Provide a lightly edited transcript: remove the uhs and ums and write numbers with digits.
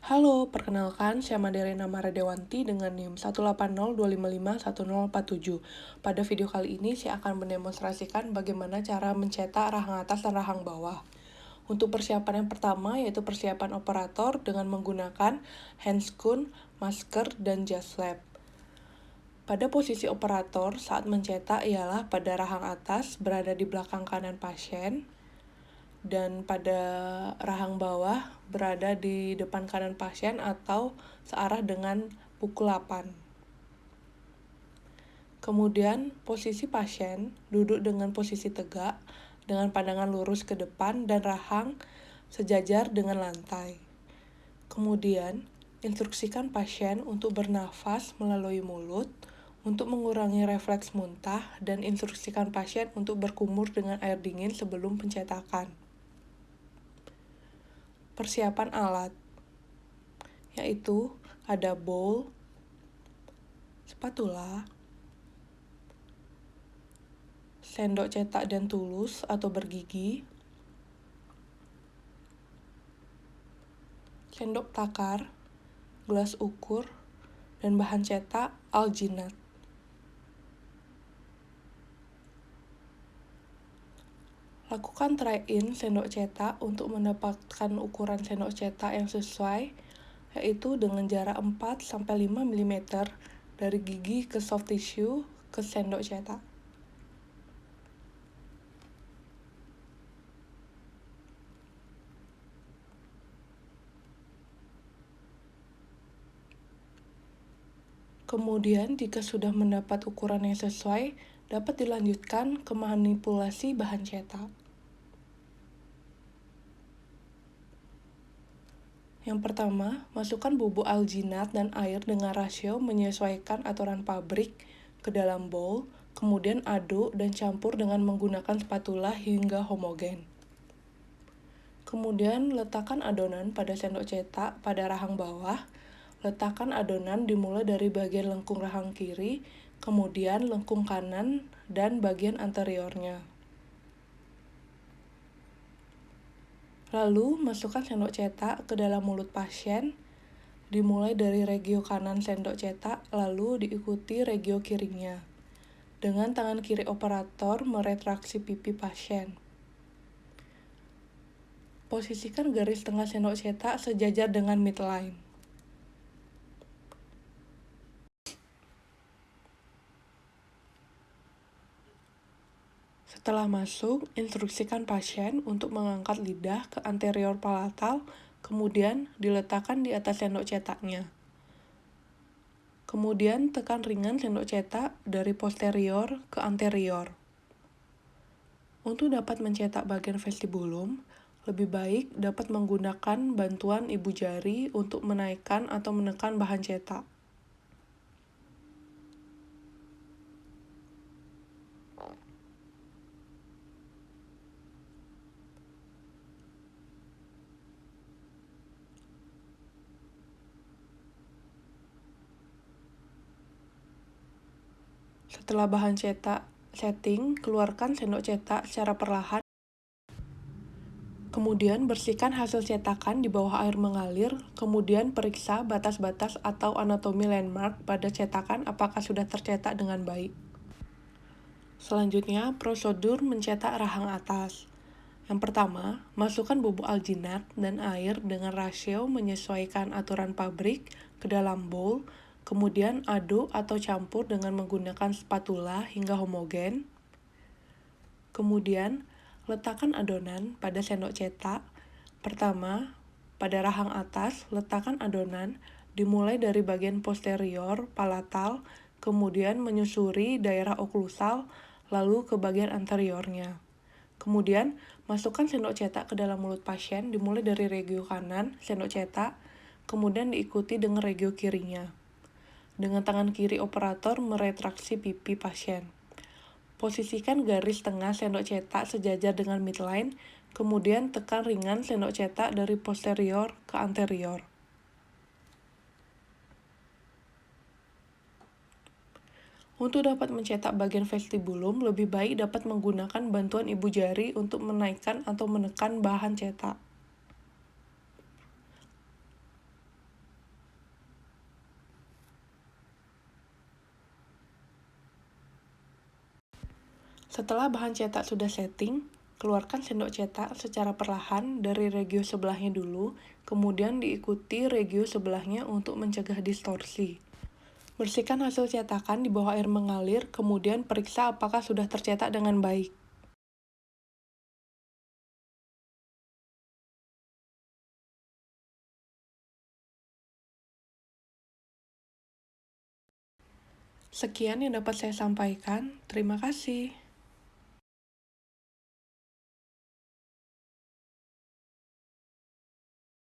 Halo, perkenalkan saya Maderena Maradewanti dengan NIM 180255147. Pada video kali ini saya akan mendemonstrasikan bagaimana cara mencetak rahang atas dan rahang bawah. Untuk persiapan yang pertama yaitu persiapan operator dengan menggunakan handscoon, masker, dan jas lab. Pada posisi operator saat mencetak ialah pada rahang atas berada di belakang kanan pasien, dan pada rahang bawah berada di depan kanan pasien atau searah dengan pukul 8. Kemudian posisi pasien duduk dengan posisi tegak dengan pandangan lurus ke depan dan rahang sejajar dengan lantai. Kemudian instruksikan pasien untuk bernafas melalui mulut untuk mengurangi refleks muntah dan instruksikan pasien untuk berkumur dengan air dingin sebelum pencetakan. Persiapan alat yaitu ada bowl, spatula, sendok cetak dan tulus atau bergigi, sendok takar, gelas ukur, dan bahan cetak alginat. Lakukan try-in sendok cetak untuk mendapatkan ukuran sendok cetak yang sesuai, yaitu dengan jarak 4-5 mm dari gigi ke soft tissue ke sendok cetak. Kemudian, jika sudah mendapat ukuran yang sesuai, dapat dilanjutkan ke manipulasi bahan cetak. Yang pertama, masukkan bubuk alginat dan air dengan rasio menyesuaikan aturan pabrik ke dalam bowl, kemudian aduk dan campur dengan menggunakan spatula hingga homogen. Kemudian, letakkan adonan pada sendok cetak pada rahang bawah. Letakkan adonan dimulai dari bagian lengkung rahang kiri, kemudian lengkung kanan, dan bagian anteriornya. Lalu, masukkan sendok cetak ke dalam mulut pasien, dimulai dari regio kanan sendok cetak, lalu diikuti regio kirinya. Dengan tangan kiri operator meretraksi pipi pasien. Posisikan garis tengah sendok cetak sejajar dengan midline. Setelah masuk, instruksikan pasien untuk mengangkat lidah ke anterior palatal, kemudian diletakkan di atas sendok cetaknya. Kemudian tekan ringan sendok cetak dari posterior ke anterior. Untuk dapat mencetak bagian vestibulum, lebih baik dapat menggunakan bantuan ibu jari untuk menaikkan atau menekan bahan cetak. Setelah bahan cetak setting, keluarkan sendok cetak secara perlahan. Kemudian bersihkan hasil cetakan di bawah air mengalir, kemudian periksa batas-batas atau anatomi landmark pada cetakan apakah sudah tercetak dengan baik. Selanjutnya, prosedur mencetak rahang atas. Yang pertama, masukkan bubuk alginat dan air dengan rasio menyesuaikan aturan pabrik ke dalam bowl, kemudian aduk atau campur dengan menggunakan spatula hingga homogen. Kemudian, letakkan adonan pada sendok cetak. Pertama, pada rahang atas, letakkan adonan dimulai dari bagian posterior palatal, kemudian menyusuri daerah oklusal, lalu ke bagian anteriornya. Kemudian, masukkan sendok cetak ke dalam mulut pasien dimulai dari regio kanan sendok cetak, kemudian diikuti dengan regio kirinya. Dengan tangan kiri operator meretraksi pipi pasien. Posisikan garis tengah sendok cetak sejajar dengan midline, kemudian tekan ringan sendok cetak dari posterior ke anterior. Untuk dapat mencetak bagian vestibulum, lebih baik dapat menggunakan bantuan ibu jari untuk menaikkan atau menekan bahan cetak. Setelah bahan cetak sudah setting, keluarkan sendok cetak secara perlahan dari regio sebelahnya dulu, kemudian diikuti regio sebelahnya untuk mencegah distorsi. Bersihkan hasil cetakan di bawah air mengalir, kemudian periksa apakah sudah tercetak dengan baik. Sekian yang dapat saya sampaikan. Terima kasih.